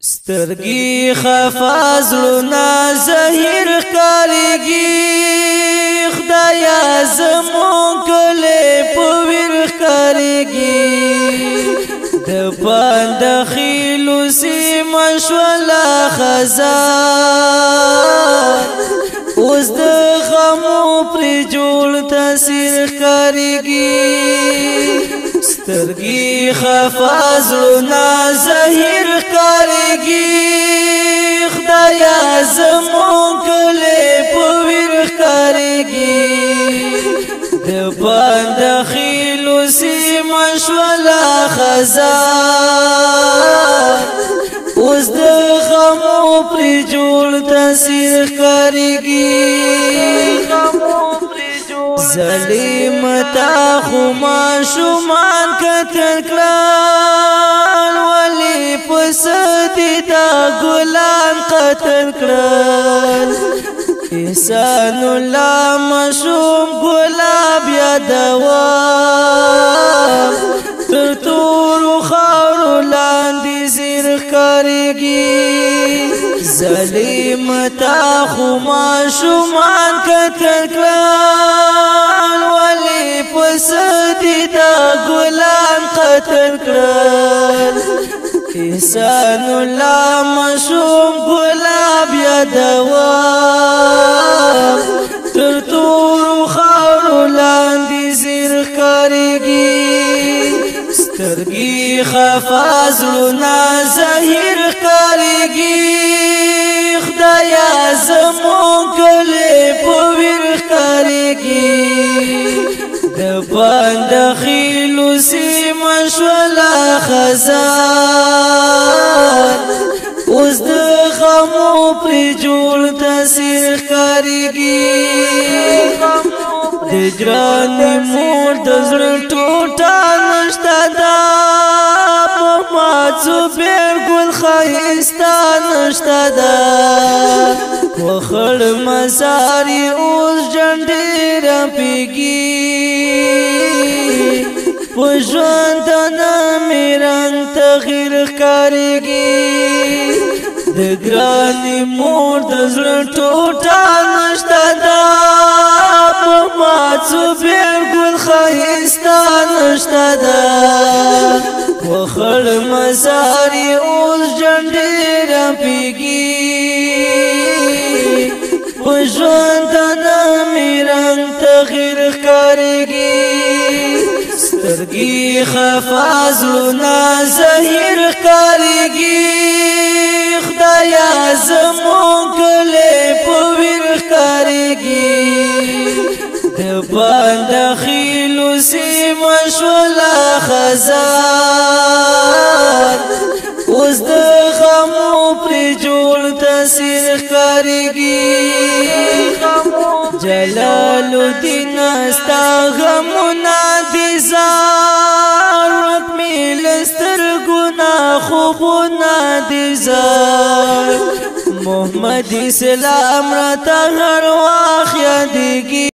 سترګي خفاز لنا زهیر کاریږي خدایا زمون کله پویر کاریږي د پاند خیلو سی مشولا خزان اوس د غمو پر جوړ تاثیر کاریږي سترګي خفاز لنا زهیر کاریږي خدایا زمون کله پویر کاریږي د پاند خیلو سی مشولا خزان اوس د غمو پر جوړ تاثیر کاریږي ظلیم تا خما شمان کتل کړل ولی پسدی دا ګلان قتل کړل احسان الله مشوم ګلاب یادوا تر تور خاورو لاندې زیر کاریږي ظلیم تا خما شمان کتل کړل ولی پسدی دا ګلان قتل کړل احسان الله مشوم ګلاب یادوا تر تور خاورو لاندې زیر کاریږي سترګي خفاز لنا زهیر کاریږي خدایا زمون کله پویر کاریږي د پاند خیلو سی مشولا خزان اوس د غمو پر جوړ تاثیر کاریږي د ګرانې مور د زړه ټوټه نشته دا په ماڅو بیر ګل ښایسته نشته دا وخړ مزاري اوس جنډې رپېږي په ژوندانه مې رنګ تغییر ښکارېږي د ګرانې مور د زړه ټوټه نشته دا په ماڅو بیر ګل ښایسته نشته دا وخړ مزاري اوس جنډې رپېږي په ژوندانه مې رنګ تغییر ښکارېږي سترګي خفاز لنا زهیر کاریږي خدایا زمون کله پویر کاریږي د پاند خیلو سی مشولا خزان اوس د غمو پر جوړ تاثیر کاریږي جلال الدین استا غمونه دي زار رقمی لستر گنا خوبونه دي زار محمد اسلام را تا هر واخ یادیږي